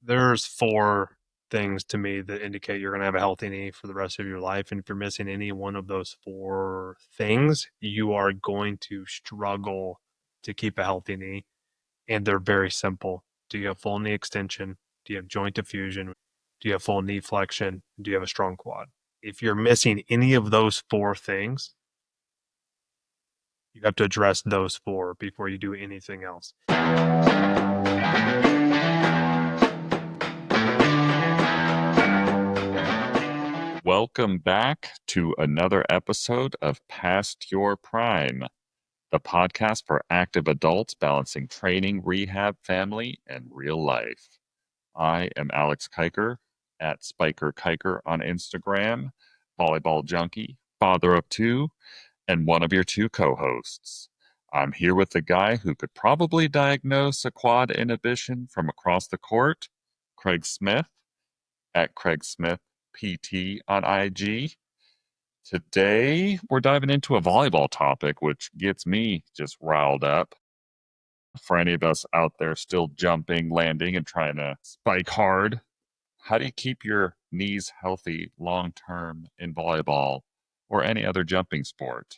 There's four things to me that indicate you're going to have a healthy knee for the rest of your life. And if you're missing any one of those four things, you are going to struggle to keep a healthy knee. And they're very simple. Do you have full knee extension? Do you have joint effusion? Do you have full knee flexion? Do you have a strong quad? If you're missing any of those four things, you have to address those four before you do anything else. Welcome back to another episode of Past Your Prime, the podcast for active adults balancing training, rehab, family, and real life. I am Alex Kiker at Spiker Kiker on Instagram, volleyball junkie, father of two, and one of your two co-hosts. I'm here with the guy who could probably diagnose a quad inhibition from across the court, Craig Smith, at Craig Smith PT on IG. Today, we're diving into a volleyball topic, which gets me just riled up. For any of us out there still jumping, landing, and trying to spike hard, how do you keep your knees healthy long term in volleyball or any other jumping sport?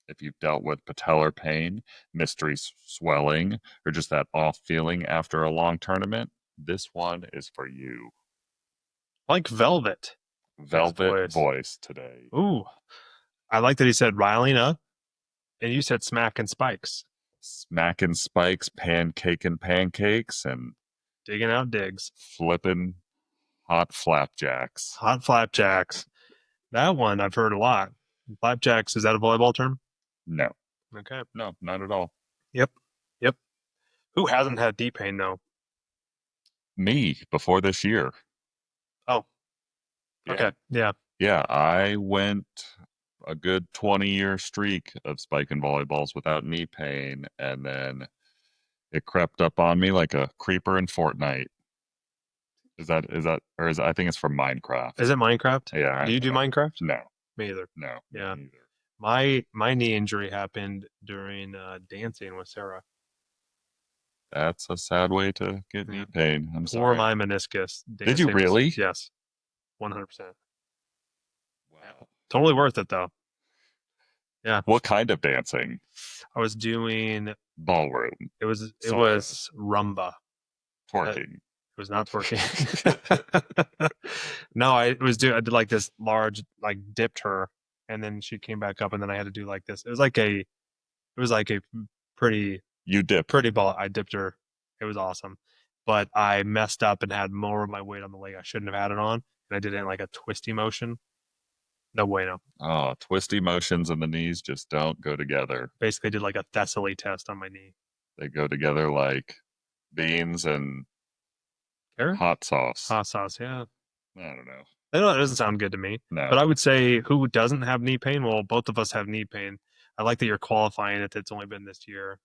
If you've dealt with patellar pain, mystery swelling, or just that off feeling after a long tournament, this one is for you. Like Velvet. Velvet voice today. Ooh, I like that he said riling up, and you said smacking spikes. Smacking spikes, pancaking pancakes, and digging out digs. Flipping hot flapjacks. Hot flapjacks. That one I've heard a lot. Flapjacks, is that a volleyball term? No. Okay. No, not at all. Yep. Who hasn't had knee pain, though? Me, before this year. Oh. Yeah. Okay. Yeah. Yeah, I went a good 20-year streak of spiking volleyballs without knee pain, and then it crept up on me like a creeper in Fortnite. I think it's from Minecraft. Is it Minecraft? Yeah. Do you do Minecraft? No. Me either. No. Yeah. Me either. My knee injury happened during dancing with Sarah. That's a sad way to get knee pain. I'm sorry. Or my meniscus. Did you really? Yes. 100%. Wow. Totally worth it, though. Yeah. What kind of dancing? I was doing ballroom. It was rumba. Twerking. It was not twerking. No, I did like this large, like dipped her, and then she came back up, and then I had to do like this. It was like a pretty. You dipped. Pretty ball. I dipped her. It was awesome, but I messed up and had more of my weight on the leg I shouldn't have had it on, and I did it in like a twisty motion. No bueno. Oh, twisty motions in the knees just don't go together. Basically did like a Thessaly test on my knee. They go together like beans and Carrot? hot sauce. Hot sauce, yeah. I don't know. I know it doesn't sound good to me. No. But I would say who doesn't have knee pain? Well, both of us have knee pain. I like that you're qualifying it. It's only been this year.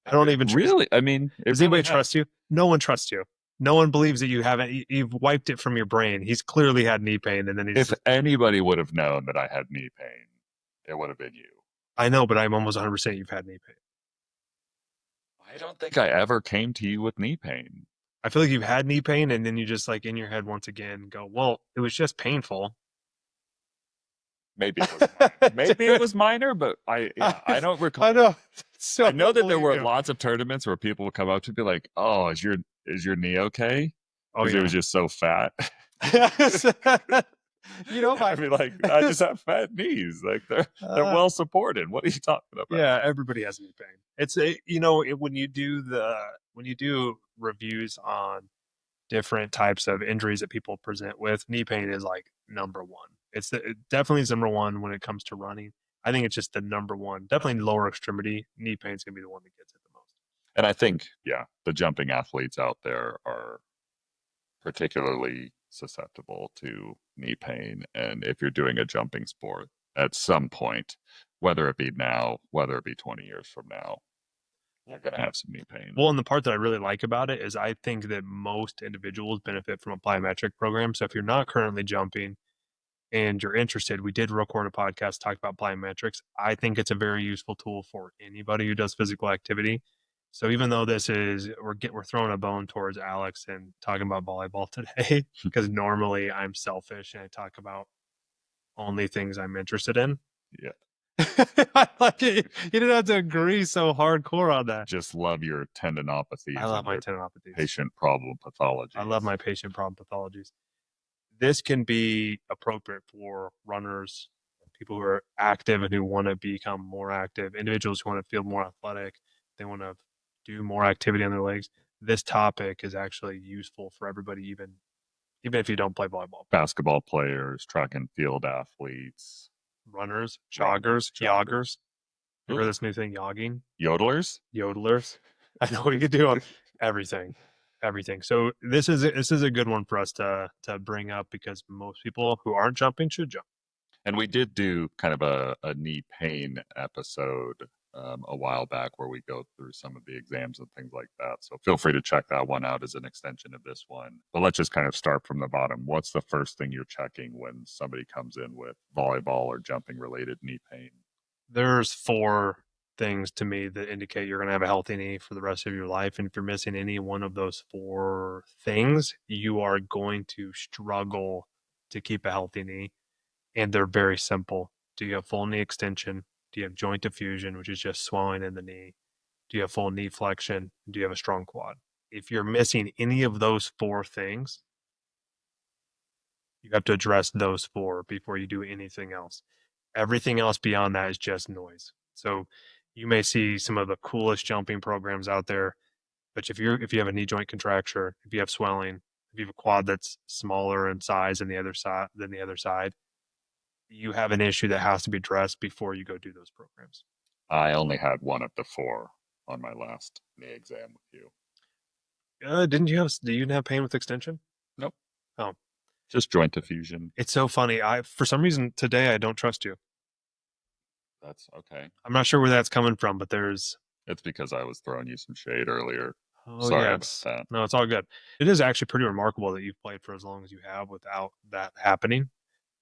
I don't even really. I mean, does anybody trust you? No one trusts you. No one believes that you haven't. You've wiped it from your brain. He's clearly had knee pain, and then if anybody would have known that I had knee pain, it would have been you. I know, but I'm almost 100% you've had knee pain. I don't think I ever came to you with knee pain. I feel like you've had knee pain, and then you just like in your head once again go, "Well, it was just painful." Maybe it was minor. Maybe it was minor, but I don't recall. I know. So I know that there were lots of tournaments where people would come up to be like, "Oh, is your knee okay?" Oh, yeah. It was just so fat. You know, I mean, like I just have fat knees. Like they're well supported. What are you talking about? Yeah, everybody has knee pain. It's when you do reviews on different types of injuries that people present with, knee pain is like number one. It definitely is number one when it comes to running. I think it's just the number one. Definitely lower extremity knee pain is going to be the one that gets it the most. And I think, the jumping athletes out there are particularly susceptible to knee pain. And if you're doing a jumping sport at some point, whether it be now, whether it be 20 years from now, you're going to have some knee pain. Well, and the part that I really like about it is I think that most individuals benefit from a plyometric program. So if you're not currently jumping and you're interested, we did record a podcast talk about plyometrics. I think it's a very useful tool for anybody who does physical activity. So even though this is we're throwing a bone towards Alex and talking about volleyball today, because normally I'm selfish and I talk about only things I'm interested in. Yeah. I like it. You didn't have to agree so hardcore on that. Just love your I tendinopathies love and my your tendinopathies. patient problem I love pathologies. my patient problem pathologies. This can be appropriate for runners, people who are active and who want to become more active, individuals who want to feel more athletic, they want to do more activity on their legs. This topic is actually useful for everybody, even if you don't play volleyball. Basketball players, track and field athletes, Runners, runners, joggers, yoggers. You heard Ooh, this new thing, yogging? yodelers. Yodelers. I know what you could do on everything, everything. So this is a good one for us to bring up because most people who aren't jumping should jump. And we did do kind of a knee pain episode a while back where we go through some of the exams and things like that. So feel free to check that one out as an extension of this one. But let's just kind of start from the bottom. What's the first thing you're checking when somebody comes in with volleyball or jumping related knee pain? There's four things to me that indicate you're going to have a healthy knee for the rest of your life. And if you're missing any one of those four things, you are going to struggle to keep a healthy knee. And they're very simple. Do you have full knee extension? Do you have joint effusion, which is just swelling in the knee? Do you have full knee flexion? Do you have a strong quad? If you're missing any of those four things, you have to address those four before you do anything else. Everything else beyond that is just noise. So you may see some of the coolest jumping programs out there, but if you have a knee joint contracture, if you have swelling, if you have a quad that's smaller in size than the other side, you have an issue that has to be addressed before you go do those programs. I only had one of the four on my last knee exam with you. Do you have pain with extension? Nope. Oh, Just joint effusion. it's so funny. For some reason today I don't trust you. That's okay. I'm not sure where that's coming from, but there's It's because I was throwing you some shade earlier. oh Sorry about yes. that. No, it's all good. It is actually pretty remarkable that you've played for as long as you have without that happening.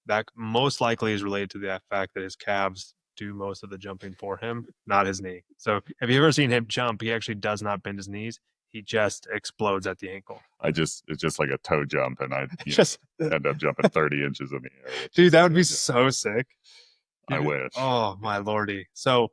That most likely is related to the fact that his calves do most of the jumping for him, not his knee. So have you ever seen him jump? He actually does not bend his knees. He just explodes at the ankle. It's just like a toe jump, and I Just end up jumping 30 inches in the air. dude, that would be so sick. I wish. Oh my lordy. So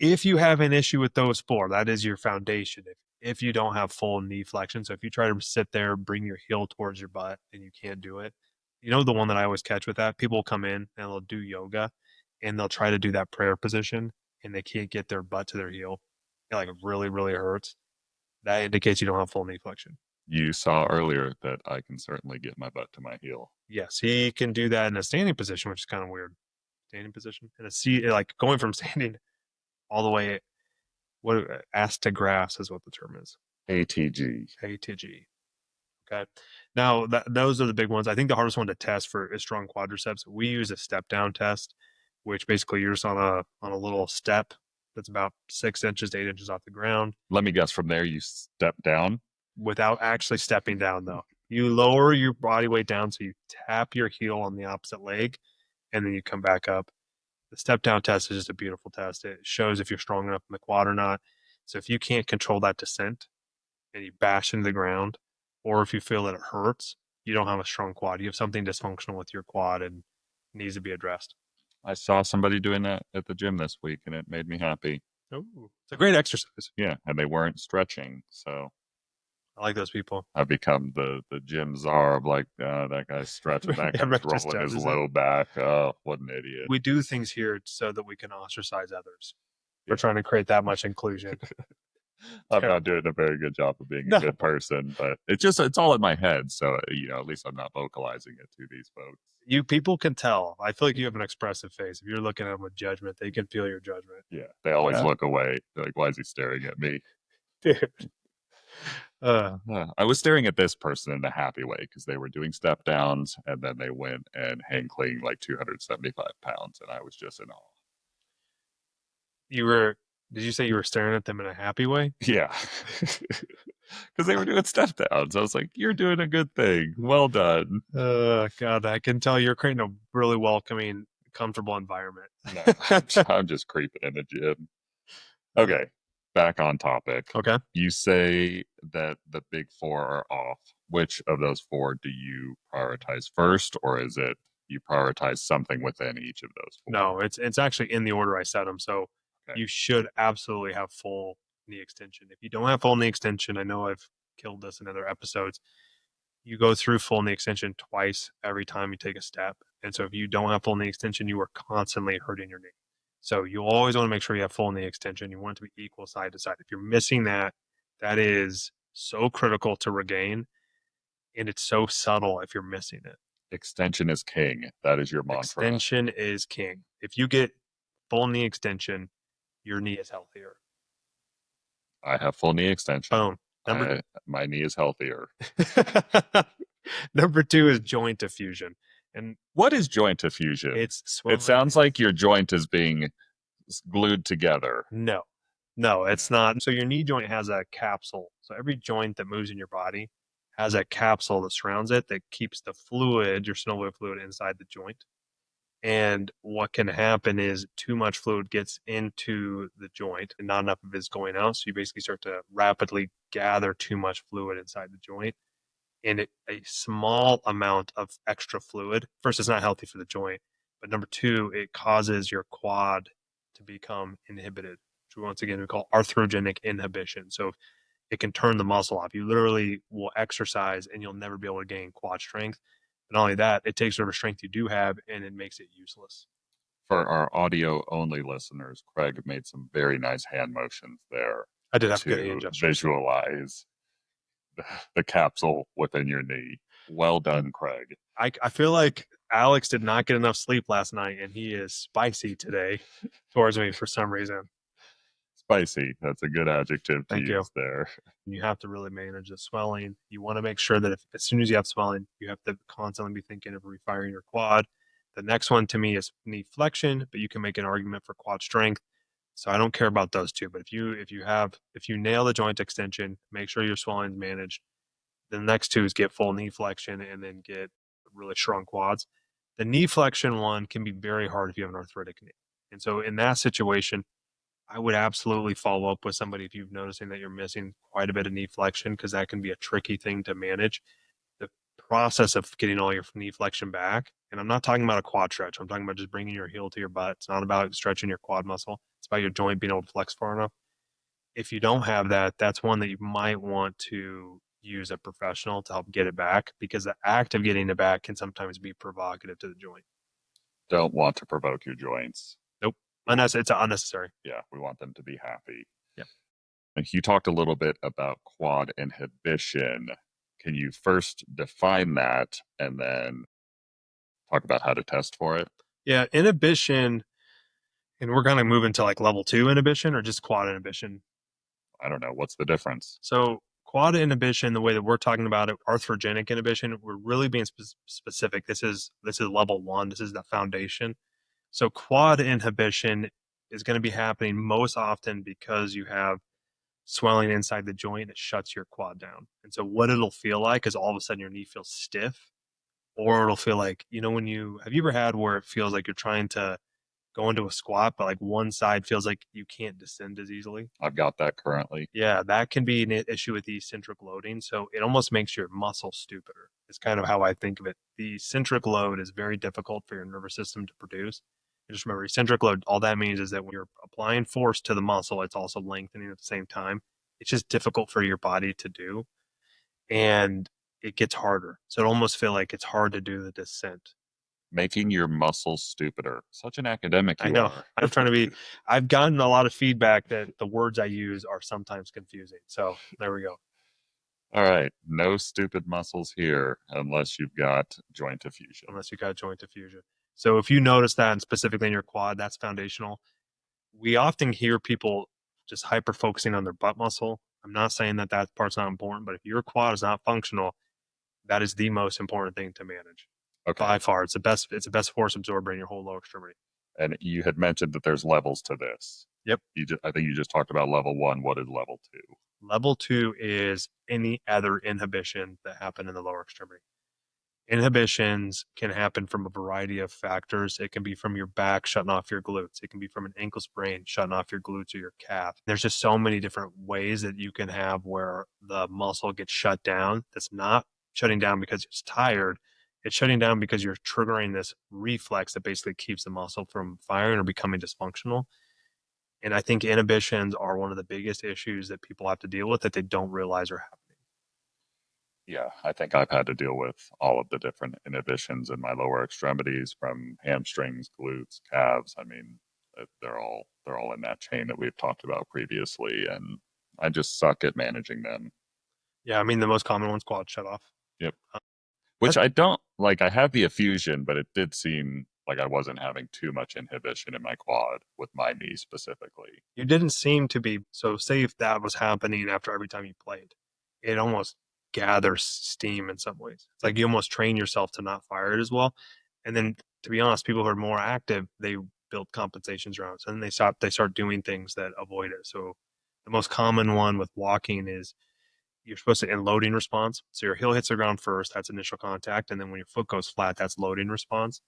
if you have an issue with those four, that is your foundation. If you don't have full knee flexion, so if you try to sit there, bring your heel towards your butt, and you can't do it, you know the one that I always catch with that. People will come in and they'll do yoga, and they'll try to do that prayer position, and they can't get their butt to their heel. It like really, really hurts. That indicates you don't have full knee flexion. You saw earlier that I can certainly get my butt to my heel. Yes, he can do that in a standing position, which is kind of weird. Standing position and a seat, like going from standing all the way what ass to grass is what the term is. ATG. ATG. Okay. Now those are the big ones. I think the hardest one to test for is strong quadriceps. We use a step down test, which basically you're just on a little step that's about 6 inches to 8 inches off the ground Let me guess, from there you step down. without actually stepping down though. You lower your body weight down so you tap your heel on the opposite leg and then you come back up. The step down test is just a beautiful test. It shows if you're strong enough in the quad or not. So if you can't control that descent and you bash into the ground, or if you feel that it hurts, you don't have a strong quad. You have something dysfunctional with your quad and it needs to be addressed. I saw somebody doing that at the gym this week, and it made me happy. Oh, it's a great exercise. Yeah, and they weren't stretching, so I like those people. I've become the gym czar of like that guy's stretching, that Everybody guy's just rolling his does it. low back. Oh, what an idiot! We do things here so that we can ostracize others. We're Yeah. trying to create that much inclusion. I'm not doing a very good job of being a No. good person, but it's all in my head. So at least I'm not vocalizing it to these folks. You people can tell. I feel like you have an expressive face. If you're looking at them with judgment, they can feel your judgment. Yeah, they always Yeah. look away. They're like, why is he staring at me? Dude. Uh, I was staring at this person in a happy way because they were doing step downs and then they went and hang clean like 275 pounds, and I was just in awe. did you say you were staring at them in a happy way? Yeah, because they were doing step downs. I was like, "You're doing a good thing. Well done." God, I can tell you're creating a really welcoming, comfortable environment. No, I'm just creeping in the gym. Okay, back on topic. Okay. You say that the big four are off. Which of those four do you prioritize first, or is it you prioritize something within each of those four? No, it's actually in the order I set them. So Okay. you should absolutely have full knee extension. If you don't have full knee extension, I know I've killed this in other episodes. You go through full knee extension twice every time you take a step. And so if you don't have full knee extension, you are constantly hurting your knee. So you always want to make sure you have full knee extension. You want it to be equal side to side. If you're missing that, that is so critical to regain. And it's so subtle if you're missing it. Extension is king. That is your mantra. Extension is king. If you get full knee extension, your knee is healthier. I have full knee extension. Boom. My knee is healthier. Number 2 is joint effusion. And what is joint effusion? It sounds like your joint is being glued together. No, it's not. So your knee joint has a capsule. So every joint that moves in your body has a capsule that surrounds it that keeps the fluid, your synovial fluid, inside the joint. And what can happen is too much fluid gets into the joint and not enough of it is going out. So you basically start to rapidly gather too much fluid inside the joint. And a small amount of extra fluid, first, it's not healthy for the joint. But number 2, it causes your quad to become inhibited, which once again we call arthrogenic inhibition. So it can turn the muscle off. You literally will exercise and you'll never be able to gain quad strength. Not only that, it takes whatever strength you do have and it makes it useless. For our audio only listeners, Craig made some very nice hand motions there. I did have good hand gestures. Visualize the capsule within your knee. Well done, Craig. I feel like Alex did not get enough sleep last night and he is spicy today towards me for some reason. Spicy. That's a good adjective to use there. You have to really manage the swelling. You want to make sure that as soon as you have swelling, you have to constantly be thinking of refiring your quad. The next one to me is knee flexion, but you can make an argument for quad strength. So I don't care about those two. But if you nail the joint extension, make sure your swelling is managed. The next two is get full knee flexion and then get really strong quads. The knee flexion one can be very hard if you have an arthritic knee. And so in that situation, I would absolutely follow up with somebody if you're noticing that you're missing quite a bit of knee flexion, because that can be a tricky thing to manage. The process of getting all your knee flexion back, and I'm not talking about a quad stretch. I'm talking about just bringing your heel to your butt. It's not about stretching your quad muscle. It's about your joint being able to flex far enough. If you don't have that, that's one that you might want to use a professional to help get it back, because the act of getting it back can sometimes be provocative to the joint. Don't want to provoke your joints. Nope. It's unnecessary. Yeah, we want them to be happy. Yeah. You talked a little bit about quad inhibition. Can you first define that and then talk about how to test for it? Yeah, inhibition, and we're going to move into like level 2 inhibition or just quad inhibition. I don't know. What's the difference? So quad inhibition, the way that we're talking about it, arthrogenic inhibition, we're really being specific. This is level 1. This is the foundation. So quad inhibition is going to be happening most often because you have swelling inside the joint that shuts your quad down. And so what it'll feel like is all of a sudden your knee feels stiff, or it'll feel like, have you ever had where it feels like you're trying to go into a squat, but like one side feels like you can't descend as easily? I've got that currently. Yeah, that can be an issue with the eccentric loading. So it almost makes your muscle stupider. It's kind of how I think of it. The eccentric load is very difficult for your nervous system to produce. And just remember, eccentric load, all that means is that when you're applying force to the muscle, it's also lengthening at the same time. It's just difficult for your body to do. And it gets harder. So it almost feels like it's hard to do the descent. Making your muscles stupider. Such an academic you I know. are. I'm trying to be. I've gotten a lot of feedback that the words I use are sometimes confusing. So there we go. All right. No stupid muscles here unless you've got joint effusion. So if you notice that, and specifically in your quad, that's foundational. We often hear people just hyper focusing on their butt muscle. I'm not saying that part's not important, but if your quad is not functional, that is the most important thing to manage. Okay. By far, it's the best force absorber in your whole lower extremity. And you had mentioned that there's levels to this. Yep. I think you just talked about level 1. What is level 2? Level 2 is any other inhibition that happened in the lower extremity. Inhibitions can happen from a variety of factors. It can be from your back shutting off your glutes. It can be from an ankle sprain shutting off your glutes or your calf. There's just so many different ways that you can have where the muscle gets shut down. That's not shutting down because it's tired. It's shutting down because you're triggering this reflex that basically keeps the muscle from firing or becoming dysfunctional. And I think inhibitions are one of the biggest issues that people have to deal with that they don't realize are happening. Yeah, I think I've had to deal with all of the different inhibitions in my lower extremities, from hamstrings, glutes, calves. I mean, they're all in that chain that we've talked about previously, and I just suck at managing them. Yeah, I mean, the most common one's quad shut off. Yep. Uh, Which I don't like. I have the effusion, but it did seem like I wasn't having too much inhibition in my quad with my knee specifically. You didn't seem to be. So, say if that was happening after every time you played, it almost gathers steam in some ways. It's like you almost train yourself to not fire it as well. And then, to be honest, people who are more active, they build compensations around it. So then they start doing things that avoid it. So, the most common one with walking is you're supposed to in loading response. So your heel hits the ground first, that's initial contact. And then when your foot goes flat, that's loading response.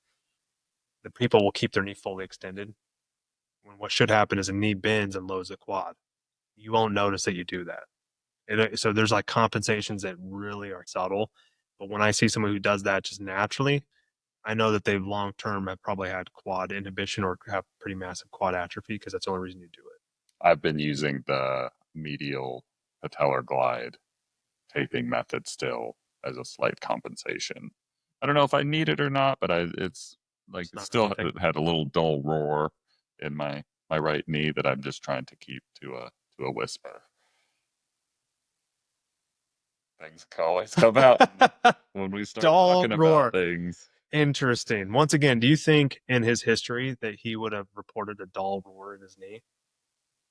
The people will keep their knee fully extended. When what should happen is a knee bends and loads the quad. You won't notice that you do that. So there's like compensations that really are subtle. But when I see someone who does that just naturally, I know that they long term have probably had quad inhibition or have pretty massive quad atrophy because that's the only reason you do it. I've been using the medial patellar glide taping method still as a slight compensation. I don't know if I need it or not, but it's like It's it not hurting still anything. had a little dull roar in my right knee that I'm just trying to keep to a whisper. Things can always come out when we start Dull talking about roar. things. Interesting. Once again, do you think in his history that he would have reported a dull roar in his knee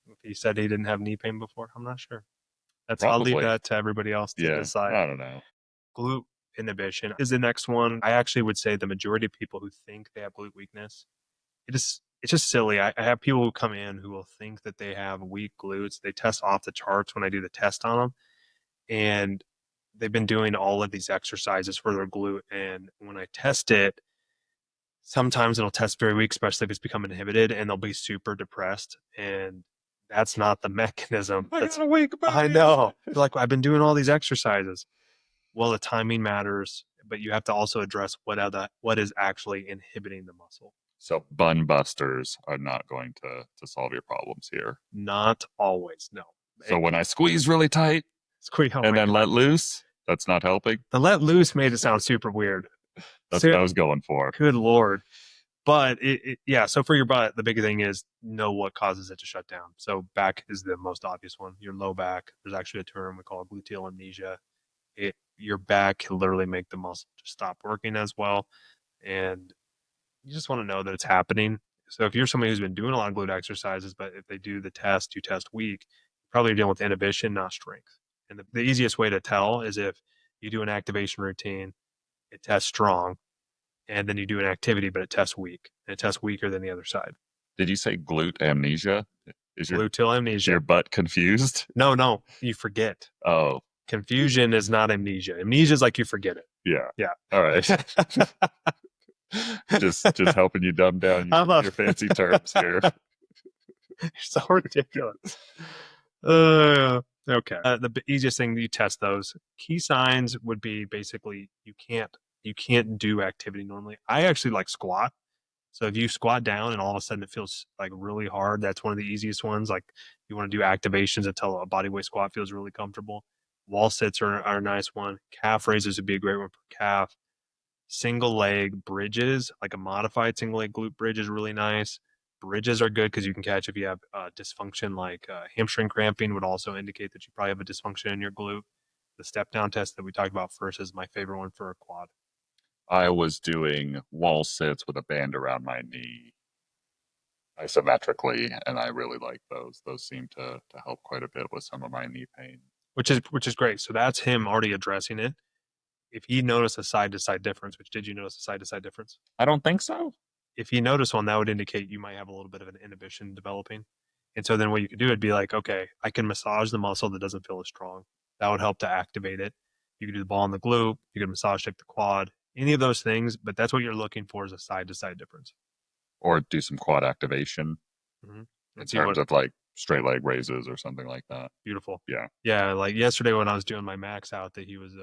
if he said he didn't have knee pain before? I'm not sure. I'll leave Probably. that to everybody else to Yeah. decide. I don't know. Glute inhibition is the next one. I actually would say the majority of people who think they have glute weakness, it's just silly. I have people who come in who will think that they have weak glutes. They test off the charts when I do the test on them, and they've been doing all of these exercises for their glute. And when I test it, sometimes it'll test very weak, especially if it's become inhibited, and they'll be super depressed. And that's not the mechanism. I That's got a weak body. I know. They're like, I've been doing all these exercises. Well, the timing matters, but you have to also address what is actually inhibiting the muscle. So bun busters are not going to solve your problems here. Not always, no. So when I squeeze really tight Oh and my then god, let loose, that's not helping. the let loose made it sound super weird. That's So, what I was going for. good lord. But yeah. So for your butt, the big thing is know what causes it to shut down. So back is the most obvious one. Your low back. There's actually a term we call gluteal amnesia. Your back can literally make the muscle just stop working as well, and you just want to know that it's happening. So if you're somebody who's been doing a lot of glute exercises, but if they do the test, you test weak, you're probably dealing with inhibition, not strength. And the easiest way to tell is if you do an activation routine, it tests strong, and then you do an activity, but it tests weak, and it tests weaker than the other side. Did you say glute amnesia? Is Gluteal your amnesia. butt confused? No, you forget. Oh, Confusion is not amnesia. Amnesia is like you forget it. yeah. Yeah. All right. just helping you dumb down your fancy terms here. You're so ridiculous. Okay. The easiest thing you test those key signs would be basically you can't do activity normally. I actually like squat. So if you squat down and all of a sudden it feels like really hard, that's one of the easiest ones. Like you want to do activations until a body weight squat feels really comfortable. Wall sits are a nice one. Calf raises would be a great one for calf. Single leg bridges, like a modified single leg glute bridge is really nice. Bridges are good because you can catch if you have dysfunction like hamstring cramping would also indicate that you probably have a dysfunction in your glute. The step down test that we talked about first is my favorite one for a quad. I was doing wall sits with a band around my knee isometrically, and I really like those. Those seem to help quite a bit with some of my knee pain. Which is great. So that's him already addressing it. If he noticed a side to side difference, which did you notice a side to side difference? I don't think so. If he noticed one, that would indicate you might have a little bit of an inhibition developing. And so then what you could do would be like, okay, I can massage the muscle that doesn't feel as strong. That would help to activate it. You could do the ball in the glute. You could massage take the quad. any of those things, but that's what you're looking for is a side to side difference. Or do some quad activation Mm-hmm. in And see terms what of like straight leg raises or something like that. beautiful. Yeah. Yeah, like yesterday when I was doing my max out that he was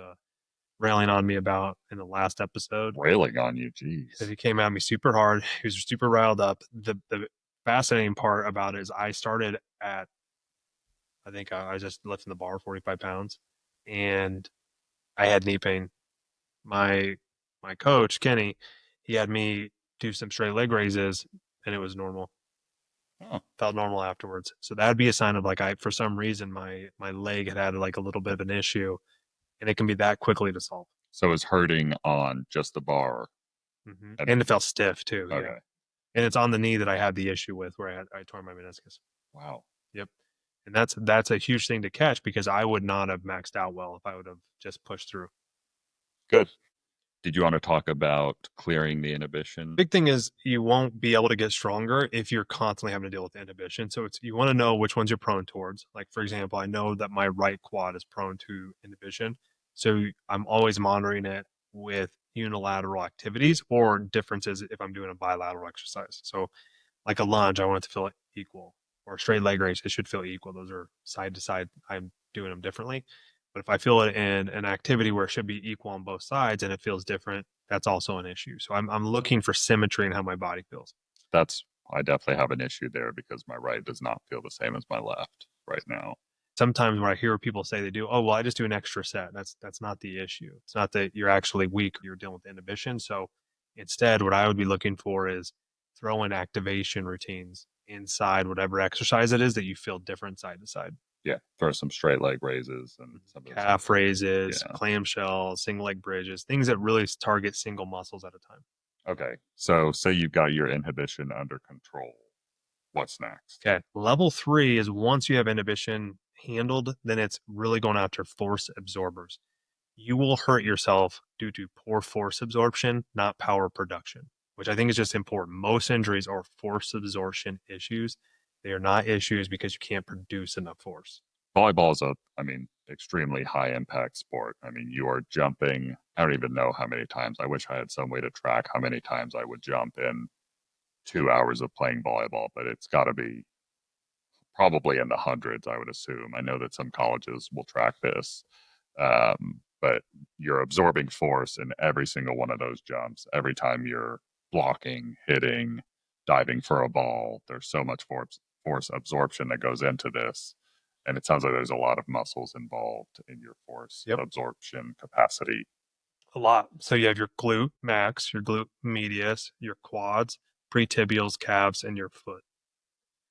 railing on me about in the last episode. Railing on you. That Jeez. he came at me super hard. He was super riled up. The fascinating part about it is I started at I think I was just lifting the bar 45 pounds and I had knee pain. My my coach, Kenny, he had me do some straight leg raises and it was normal. Oh. Felt normal afterwards. So that'd be a sign of like I for some reason my leg had like a little bit of an issue and it can be that quickly to solve. So it's hurting on just the bar. And And it felt stiff too, yeah. okay. And it's on the knee that I had the issue with where I tore my meniscus. Wow. Yep. And that's a huge thing to catch because I would not have maxed out well if I would have just pushed through. Good. Did you want to talk about clearing the inhibition? Big thing is you won't be able to get stronger if you're constantly having to deal with inhibition. So it's you want to know which ones you're prone towards. Like for example, I know that my right quad is prone to inhibition. So I'm always monitoring it with unilateral activities or differences if I'm doing a bilateral exercise. So like a lunge, I want it to feel equal, or a straight leg raise, it should feel equal. Those are side to side. I'm doing them differently. But if I feel it in an activity where it should be equal on both sides and it feels different, that's also an issue. So I'm looking for symmetry in how my body feels. That's I definitely have an issue there because my right does not feel the same as my left right now. Sometimes when I hear people say they do, oh well, I just do an extra set. That's not the issue. It's not that you're actually weak, you're dealing with inhibition. So instead, what I would be looking for is throw in activation routines inside whatever exercise it is that you feel different side to side. Yeah, throw some straight leg raises and some of those Calf raises, yeah. clamshells, single leg bridges, things that really target single muscles at a time. Okay. So say you've got your inhibition under control. What's next? Okay. Level 3 is once you have inhibition handled, then it's really going after force absorbers. You will hurt yourself due to poor force absorption, not power production, which I think is just important. Most injuries are force absorption issues. They are not issues because you can't produce enough force. Volleyball is extremely high impact sport. I mean, you are jumping. I don't even know how many times. I wish I had some way to track how many times I would jump in 2 hours of playing volleyball, but it's got to be probably in the hundreds, I would assume. I know that some colleges will track this, but you're absorbing force in every single one of those jumps. Every time you're blocking, hitting, diving for a ball, there's so much force absorption that goes into this. And it sounds like there's a lot of muscles involved in your force Yep. absorption capacity. A lot. So you have your glute max, your glute medius, your quads, pretibials, calves, and your foot.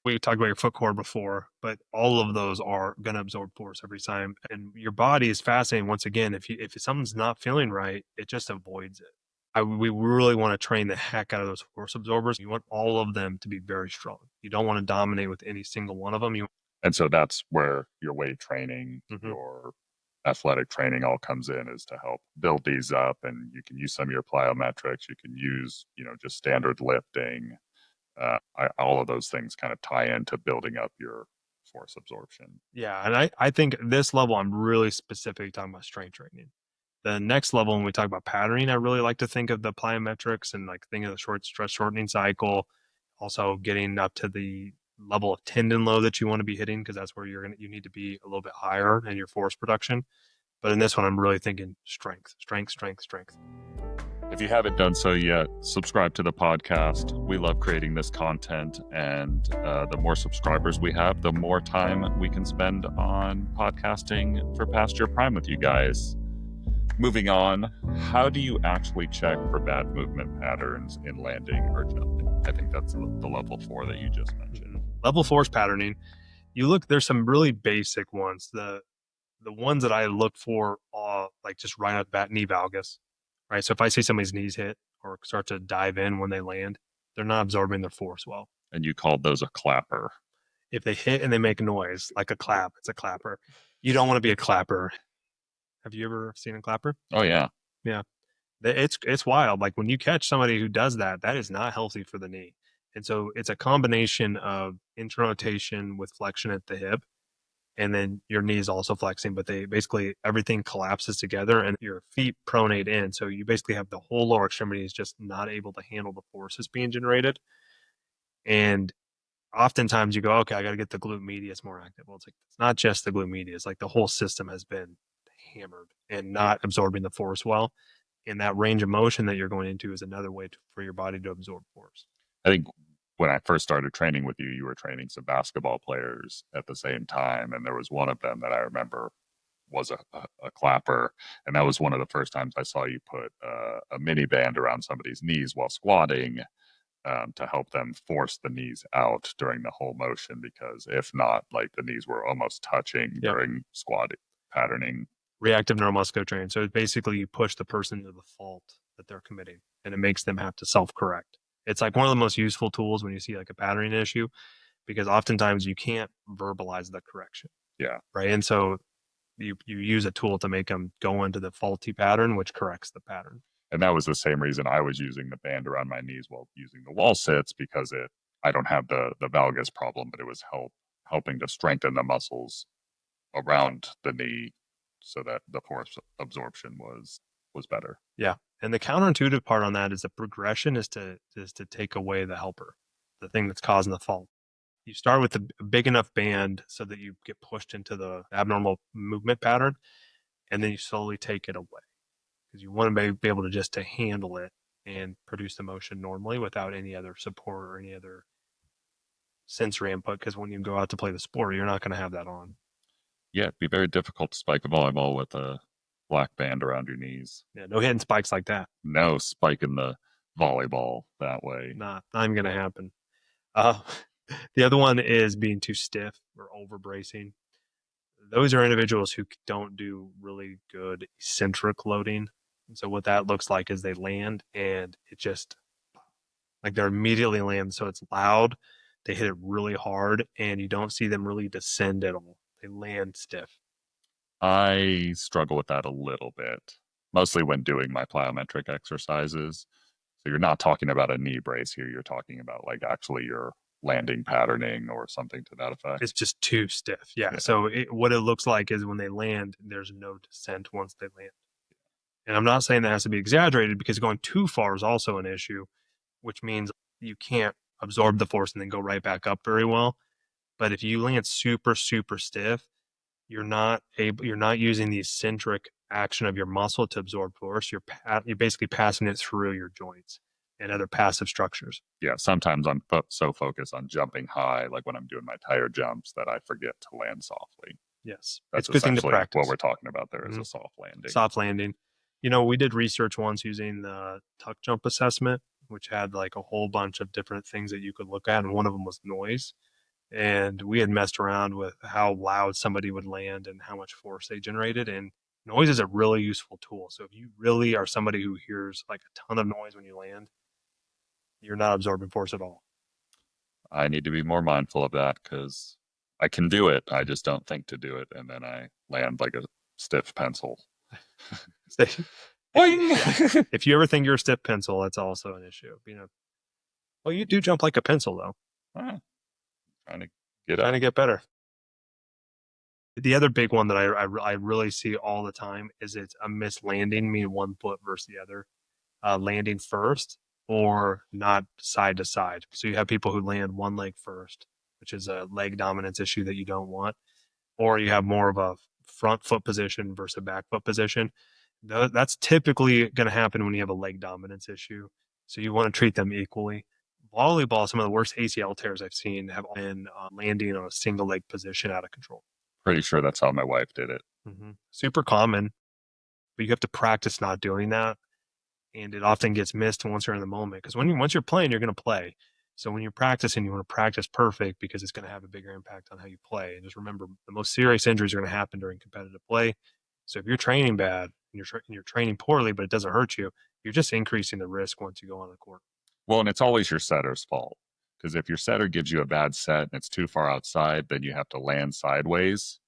We talked about your foot core before, but all of those are going to absorb force every time. And your body is fascinating. Once again, if something's not feeling right, it just avoids it. We really want to train the heck out of those force absorbers. You want all of them to be very strong. You don't want to dominate with any single one of them. And so that's where your weight training, Mhm. your athletic training all comes in, is to help build these up. And you can use some of your plyometrics. You can use, just standard lifting. All of those things kind of tie into building up your force absorption. Yeah, and I think this level I'm really specifically talking about strength training. The next level, when we talk about patterning, I really like to think of the plyometrics and like think of the short stress shortening cycle. Also, getting up to the level of tendon load that you want to be hitting because that's where you need to be a little bit higher in your force production. But in this one, I'm really thinking strength, strength, strength, strength. If you haven't done so yet, subscribe to the podcast. We love creating this content, and the more subscribers we have, the more time we can spend on podcasting for Past Your Prime with you guys. Moving on, how do you actually check for bad movement patterns in landing or jumping? I think that's the level 4 that you just mentioned. Level 4 is patterning. There's some really basic ones. The ones that I look for are like just right off the bat, knee valgus, right? So if I see somebody's knees hit or start to dive in when they land, they're not absorbing their force well. And you called those a clapper. If they hit and they make noise like a clap, it's a clapper. You don't want to be a clapper. Have you ever seen a clapper? Oh, yeah. Yeah. It's wild. Like when you catch somebody who does that, that is not healthy for the knee. And so it's a combination of internal rotation with flexion at the hip and then your knees also flexing, but they basically everything collapses together and your feet pronate in. So you basically have the whole lower extremity is just not able to handle the forces being generated. And oftentimes you go, okay, I got to get the glute medius more active. Well, it's not just the glute medius, like the whole system has been hammered and not absorbing the force well. And that range of motion that you're going into is another way for your body to absorb force. I think when I first started training with you, you were training some basketball players at the same time. And there was one of them that I remember was a clapper. And that was one of the first times I saw you put a mini band around somebody's knees while squatting to help them force the knees out during the whole motion. Because if not, like the knees were almost touching Yep. during squatting patterning. Reactive neuromuscular training. So basically you push the person to the fault that they're committing and it makes them have to self-correct. It's like one of the most useful tools when you see like a patterning issue, because oftentimes you can't verbalize the correction. Yeah. Right. And so you use a tool to make them go into the faulty pattern, which corrects the pattern. And that was the same reason I was using the band around my knees while using the wall sits, because I don't have the valgus problem, but it was helping to strengthen the muscles around the knee so that the force absorption was better. Yeah. And the counterintuitive part on that is the progression is to take away the helper, the thing that's causing the fault. You start with a big enough band so that you get pushed into the abnormal movement pattern, and then you slowly take it away because you want to be able to just to handle it and produce the motion normally without any other support or any other sensory input. Because when you go out to play the sport, you're not going to have that on. Yeah, it'd be very difficult to spike a volleyball with a black band around your knees. Yeah, no hitting spikes like that. No spiking the volleyball that way. Not even going to happen. The other one is being too stiff or over bracing. Those are individuals who don't do really good eccentric loading. And so what that looks like is they land and it just like they're immediately land. So it's loud. They hit it really hard and you don't see them really descend at all. They land stiff. I struggle with that a little bit, mostly when doing my plyometric exercises. So you're not talking about a knee brace here. You're talking about like actually your landing patterning or something to that effect. It's just too stiff. Yeah. So what it looks like is when they land, there's no descent once they land. And I'm not saying that has to be exaggerated because going too far is also an issue, which means you can't absorb the force and then go right back up very well. But if you land super, super stiff, you're not using the eccentric action of your muscle to absorb force. You're basically passing it through your joints and other passive structures. Yeah, sometimes I'm so focused on jumping high, like when I'm doing my tire jumps, that I forget to land softly. Yes, That's it's a good thing to practice. what we're talking about there is a soft landing. Soft landing. You know, we did research once using the tuck jump assessment, which had like a whole bunch of different things that you could look at, and one of them was noise. And we had messed around with how loud somebody would land and how much force they generated. And noise is a really useful tool. So if you really are somebody who hears like a ton of noise when you land, you're not absorbing force at all. I need to be more mindful of that because I can do it. I just don't think to do it. And then I land like a stiff pencil. If you ever think you're a stiff pencil, that's also an issue. You know, well, you do jump like a pencil though. Trying to get better. The other big one that I really see all the time is it's a missed landing, meaning one foot versus the other, landing first or not side to side. So you have people who land one leg first, which is a leg dominance issue that you don't want, or you have more of a front foot position versus a back foot position. That's typically going to happen when you have a leg dominance issue. So you want to treat them equally. Volleyball, some of the worst ACL tears I've seen have been landing on a single leg position out of control. Pretty sure that's how my wife did it. Super common, but you have to practice not doing that. And it often gets missed once you're in the moment. Because once you're playing, you're going to play. So when you're practicing, you want to practice perfect because it's going to have a bigger impact on how you play. And just remember, the most serious injuries are going to happen during competitive play. So if you're training bad and you're training poorly, but it doesn't hurt you, you're just increasing the risk once you go on the court. Well, and it's always your setter's fault. Because if your setter gives you a bad set and it's too far outside, then you have to land sideways.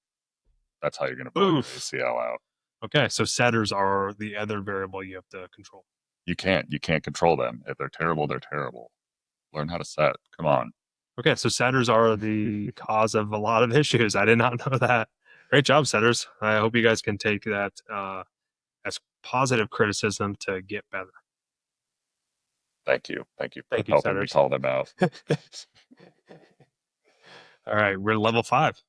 That's how you're going to blow your ACL out. Okay, so setters are the other variable you have to control. You can't control them. If they're terrible, they're terrible. Learn how to set. Come on. Okay, so setters are the cause of a lot of issues. I did not know that. Great job, setters. I hope you guys can take that as positive criticism to get better. Thank you. Thank you for Thank you, helping me setters. call them out. All right, we're level 5.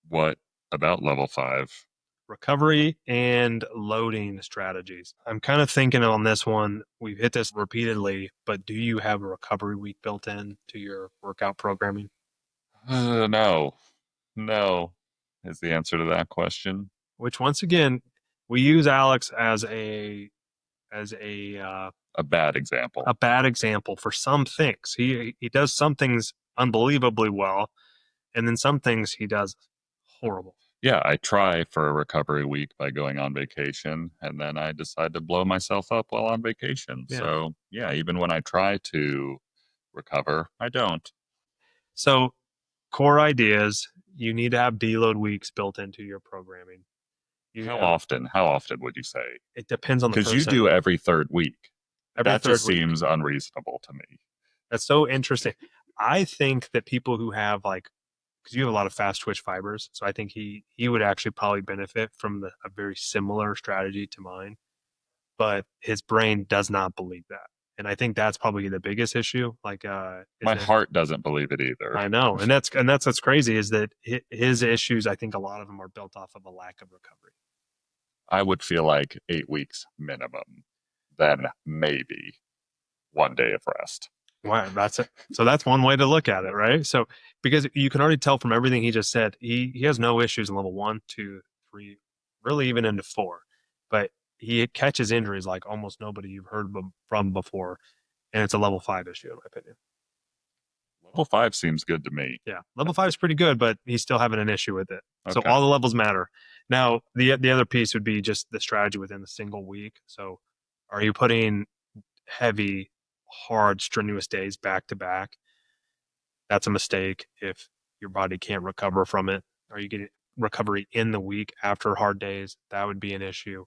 What about level 5? Recovery and loading strategies. I'm kind of thinking on this one, we've hit this repeatedly, but do you have a recovery week built in to your workout programming? No, no is the answer to that question. Which once again, we use Alex as A bad example. a bad example for some things. He does some things unbelievably well, and then some things he does horrible. Yeah, I try for a recovery week by going on vacation, and then I decide to blow myself up while on vacation. Yeah. So, yeah, even when I try to recover, I don't. So core ideas, you need to have deload weeks built into your programming. You How have often? How often would you say? it depends on the Because you person. do every third week. Every That third just week. seems unreasonable to me. That's so interesting. I think that people who have like because you have a lot of fast twitch fibers, so I think he would actually probably benefit from a very similar strategy to mine, but his brain does not believe that. And I think that's probably the biggest issue. Like, is My that heart doesn't believe it either. I know, and that's what's crazy is that his issues. I think a lot of them are built off of a lack of recovery. I would feel like 8 weeks minimum, then maybe 1 day of rest. Wow, that's it. So that's one way to look at it, right? So because you can already tell from everything he just said, he has no issues in level 1, 2, 3, really even into 4, but he catches injuries like almost nobody you've heard from before, and it's a level 5 issue in my opinion. Level 5 seems good to me. Yeah, level 5 is pretty good, but he's still having an issue with it. So Okay. all the levels matter. Now the other piece would be just the strategy within the single week. So are you putting heavy, hard, strenuous days back to back? That's a mistake if your body can't recover from it. Are you getting recovery in the week after hard days? That would be an issue.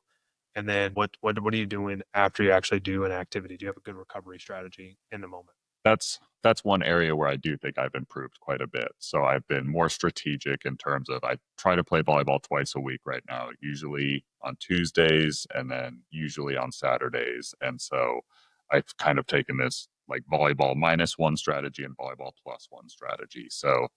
And then what are you doing after you actually do an activity? Do you have a good recovery strategy in the moment? That's one area where I do think I've improved quite a bit. So I've been more strategic in terms of I try to play volleyball twice a week right now, usually on Tuesdays and then usually on Saturdays. And so I've kind of taken this like volleyball -1 strategy and volleyball +1 strategy. So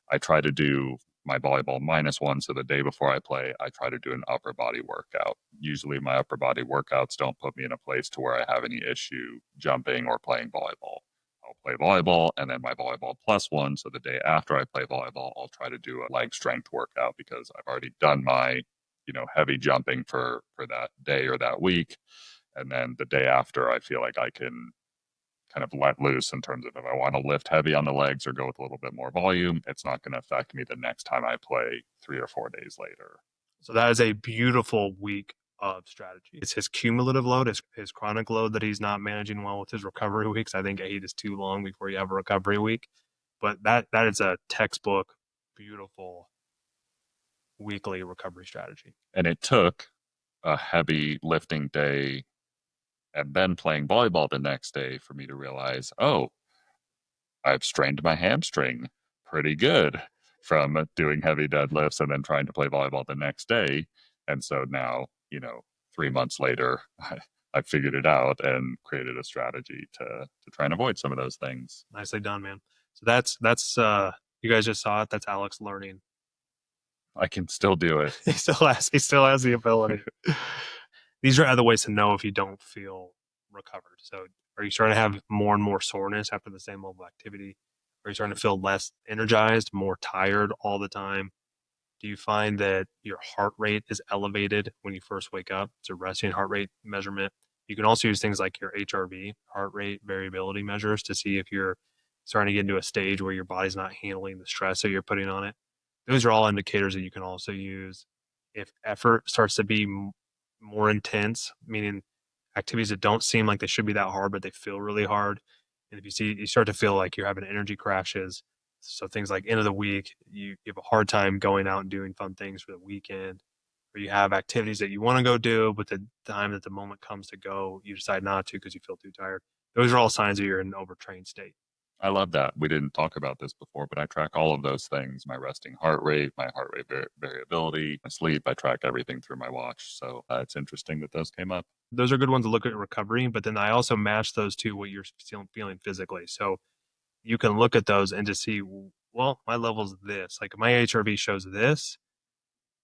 I try to do my volleyball -1. So the day before I play, I try to do an upper body workout. Usually my upper body workouts don't put me in a place to where I have any issue jumping or playing volleyball. I'll play volleyball and then my volleyball +1. So the day after I play volleyball, I'll try to do a leg strength workout because I've already done my, heavy jumping for that day or that week. And then the day after, I feel like I can kind of let loose in terms of if I want to lift heavy on the legs or go with a little bit more volume, it's not going to affect me the next time I play 3 or 4 days later. So that is a beautiful week of strategy. It's his cumulative load, his chronic load that he's not managing well with his recovery weeks. I think 8 is too long before you have a recovery week. But that is a textbook, beautiful weekly recovery strategy. And it took a heavy lifting day and then playing volleyball the next day for me to realize, oh, I've strained my hamstring pretty good from doing heavy deadlifts and then trying to play volleyball the next day. And so now, 3 months later, I figured it out and created a strategy to try and avoid some of those things. Nicely done, man. So that's you guys just saw it. That's Alex learning. I can still do it. He still has the ability. These are other ways to know if you don't feel recovered. So are you starting to have more and more soreness after the same level of activity? Are you starting to feel less energized, more tired all the time? Do you find that your heart rate is elevated when you first wake up? It's a resting heart rate measurement. You can also use things like your HRV, heart rate variability measures, to see if you're starting to get into a stage where your body's not handling the stress that you're putting on it. Those are all indicators that you can also use if effort starts to be more intense, meaning activities that don't seem like they should be that hard, but they feel really hard. And if you start to feel like you're having energy crashes, so things like end of the week, you have a hard time going out and doing fun things for the weekend, or you have activities that you want to go do, but the time that the moment comes to go, you decide not to because you feel too tired. Those are all signs that you're in an overtrained state. I love that. We didn't talk about this before, but I track all of those things: my resting heart rate, my heart rate variability, my sleep. I track everything through my watch. So it's interesting that those came up. Those are good ones to look at recovery, but then I also match those to what you're feeling physically. So you can look at those and just see, well, my level's this. Like my HRV shows this,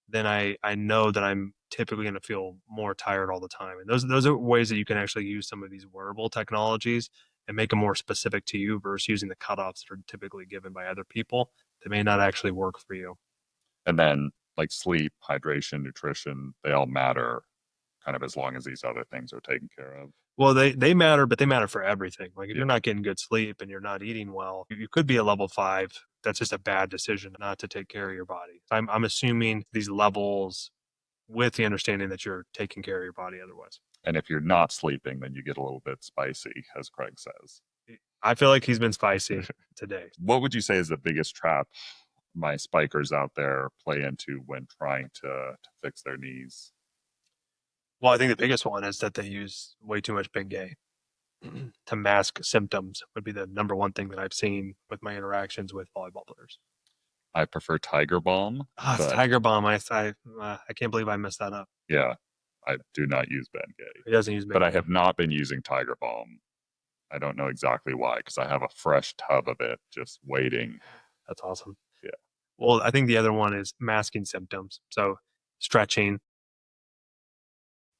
then I know that I'm typically going to feel more tired all the time. And those are ways that you can actually use some of these wearable technologies and make them more specific to you versus using the cutoffs that are typically given by other people that may not actually work for you. And then like sleep, hydration, nutrition, they all matter kind of as long as these other things are taken care of. Well, they matter, but they matter for everything. Like if Yeah. you're not getting good sleep and you're not eating well, you could be a level 5. That's just a bad decision not to take care of your body. I'm assuming these levels with the understanding that you're taking care of your body otherwise. And if you're not sleeping, then you get a little bit spicy, as Craig says. I feel like he's been spicy today. What would you say is the biggest trap my spikers out there play into when trying to fix their knees? Well, I think the biggest one is that they use way too much Bengay to mask symptoms would be the number one thing that I've seen with my interactions with volleyball players. I prefer Tiger Balm, Ah, it's but Tiger Balm. I can't believe I messed that up. yeah, I do not use Bengay. He doesn't use But I Bengay. have not been using Tiger Balm. I don't know exactly why, because I have a fresh tub of it just waiting. That's awesome. Yeah. Well, I think the other one is masking symptoms. So stretching,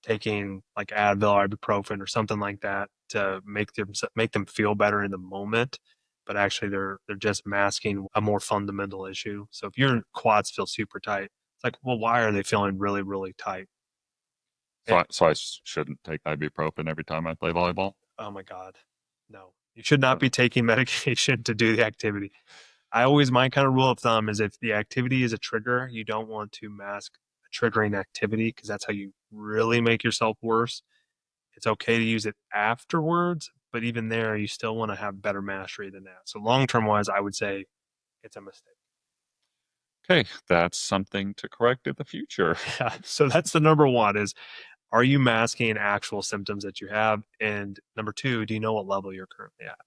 taking like Advil or ibuprofen or something like that to make them feel better in the moment, but actually they're just masking a more fundamental issue. So if your quads feel super tight, it's like, well, why are they feeling really, really tight? So And, I shouldn't take ibuprofen every time I play volleyball. oh my God, no. You should not be taking medication to do the activity. My kind of rule of thumb is if the activity is a trigger, you don't want to mask a triggering activity because that's how you really make yourself worse. It's okay to use it afterwards, but even there, you still want to have better mastery than that. So long term wise, I would say it's a mistake. Okay, that's something to correct in the future. Yeah. So that's the number one is, are you masking actual symptoms that you have? And number two, do you know what level you're currently at?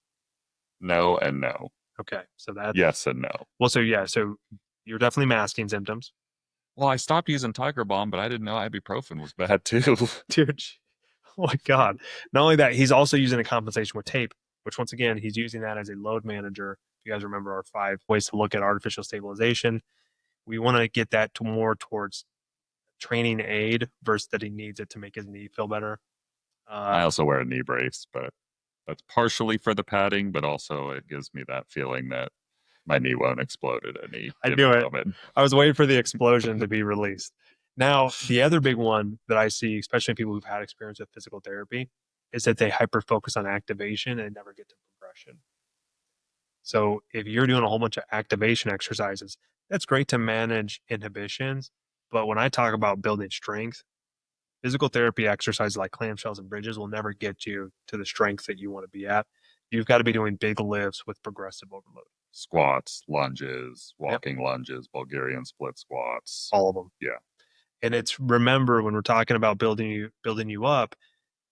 No and no. Okay. So that, Yes and no. well, so yeah, so you're definitely masking symptoms. Well, I stopped using Tiger Balm, but I didn't know ibuprofen was bad too. Dude, oh my God. Not only that, he's also using a compensation with tape, which once again, he's using that as a load manager. If you guys remember our 5 ways to look at artificial stabilization, we want to get that to more towards training aid versus that he needs it to make his knee feel better. I also wear a knee brace, but that's partially for the padding, but also it gives me that feeling that my knee won't explode at any I knew given it. moment. I was waiting for the explosion to be released. Now, the other big one that I see, especially people who've had experience with physical therapy, is that they hyper focus on activation and never get to progression. So if you're doing a whole bunch of activation exercises, that's great to manage inhibitions. But when I talk about building strength, physical therapy exercises like clamshells and bridges will never get you to the strength that you want to be at. You've got to be doing big lifts with progressive overload. Squats, lunges, Yep. walking lunges, Bulgarian split squats. All of them. Yeah. And it's, remember, when we're talking about building you up,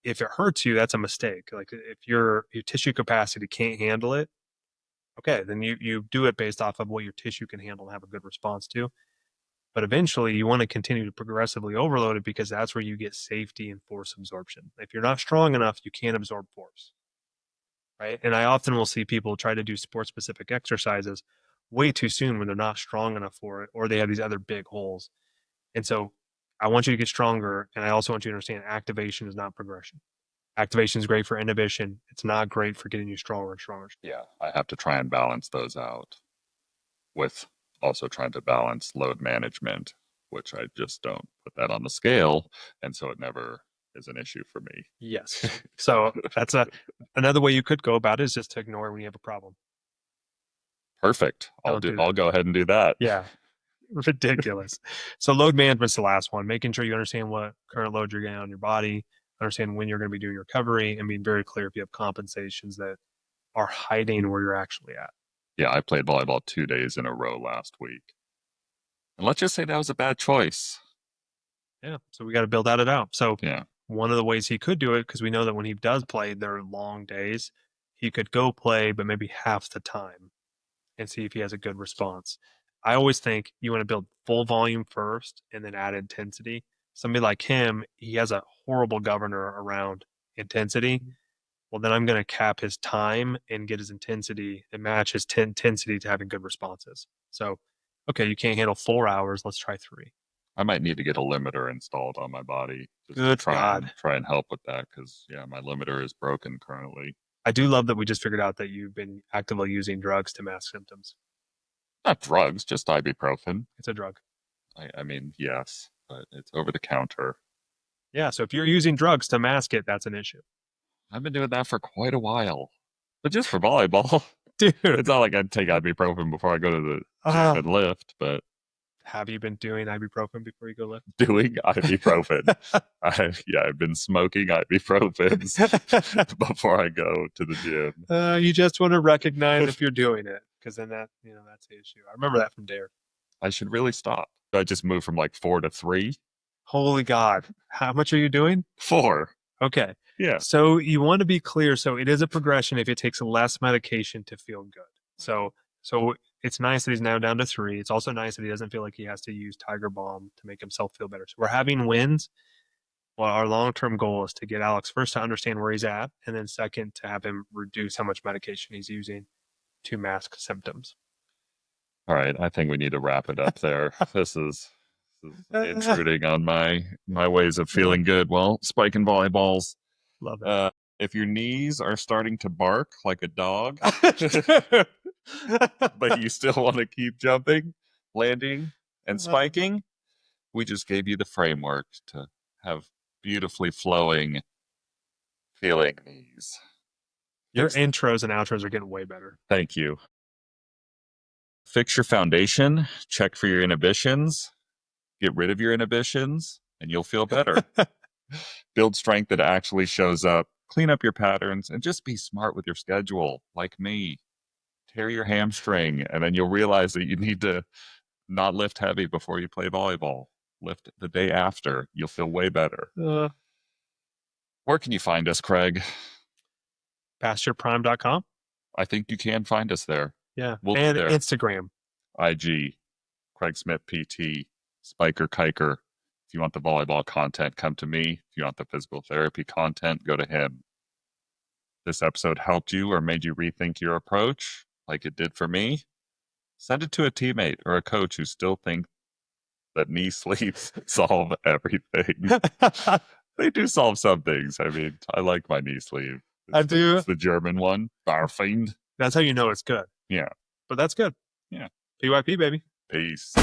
if it hurts you, that's a mistake. Like if your tissue capacity can't handle it, okay, then you do it based off of what your tissue can handle and have a good response to. But eventually, you want to continue to progressively overload it because that's where you get safety and force absorption. If you're not strong enough, you can't absorb force, right? And I often will see people try to do sport specific exercises way too soon when they're not strong enough for it, or they have these other big holes. And so I want you to get stronger. And I also want you to understand activation is not progression. Activation is great for inhibition. It's not great for getting you stronger and stronger. Yeah. I have to try and balance those out with also trying to balance load management, which I just don't put that on the scale. And so it never is an issue for me. Yes. So that's another way you could go about it is just to ignore when you have a problem. Perfect. Don't do that. I'll go ahead and do that. Yeah. Ridiculous. So load management's the last one, making sure you understand what current load you're getting on your body, understand when you're going to be doing your recovery, and being very clear if you have compensations that are hiding where you're actually at. Yeah, I played volleyball 2 days in a row last week. And let's just say that was a bad choice. Yeah. So we got to build it out. So Yeah. one of the ways he could do it, because we know that when he does play, they're long days. he could go play, but maybe half the time and see if he has a good response. I always think you want to build full volume first and then add intensity. Somebody like him, he has a horrible governor around intensity. Well, then I'm going to cap his time and get his intensity and match his intensity to having good responses. So, okay, you can't handle 4 hours. Let's try 3. I might need to get a limiter installed on my body just to Good God. try and help with that because my limiter is broken currently. I do love that we just figured out that you've been actively using drugs to mask symptoms. Not drugs, just ibuprofen. It's a drug. I mean, yes, but it's over the counter. Yeah, so if you're using drugs to mask it, that's an issue. I've been doing that for quite a while, but just for volleyball. Dude, It's not like I'd take ibuprofen before I go to the gym and lift, but have you been doing ibuprofen before you go lift? doing ibuprofen. I've been smoking ibuprofens before I go to the gym. You just want to recognize if you're doing it, because then that's the issue. I remember that from Dare. I should really stop. I just moved from like 4 to 3. Holy God. How much are you doing? 4. Okay. Yeah. So you want to be clear. So it is a progression if it takes less medication to feel good. So it's nice that he's now down to 3. It's also nice that he doesn't feel like he has to use Tiger Balm to make himself feel better. So we're having wins. Well, our long-term goal is to get Alex first to understand where he's at, and then second to have him reduce how much medication he's using to mask symptoms. All right. I think we need to wrap it up there. This is intruding on my ways of feeling good. Well, spiking volleyballs. Love it. If your knees are starting to bark like a dog, but you still want to keep jumping, landing, and spiking, we just gave you the framework to have beautifully flowing, feeling knees. Your intros and outros are getting way better. Thank you. Fix your foundation, check for your inhibitions, get rid of your inhibitions, and you'll feel better. Build strength that actually shows up, clean up your patterns, and just be smart with your schedule, like me. Tear your hamstring, and then you'll realize that you need to not lift heavy before you play volleyball. Lift the day after. You'll feel way better. Where can you find us, Craig? PastYourPrime.com. I think you can find us there. Yeah. We'll and be there. Instagram. IG, Craig Smith PT, Spiker Kiker. If you want the volleyball content, come to me. If you want the physical therapy content, go to him. This episode helped you or made you rethink your approach, like it did for me. Send it to a teammate or a coach who still think that knee sleeves solve everything. They do solve some things. I mean, I like my knee sleeve. I do. It's the German one, Barfiend. That's how you know it's good. Yeah. But that's good. Yeah. PYP, baby. Peace.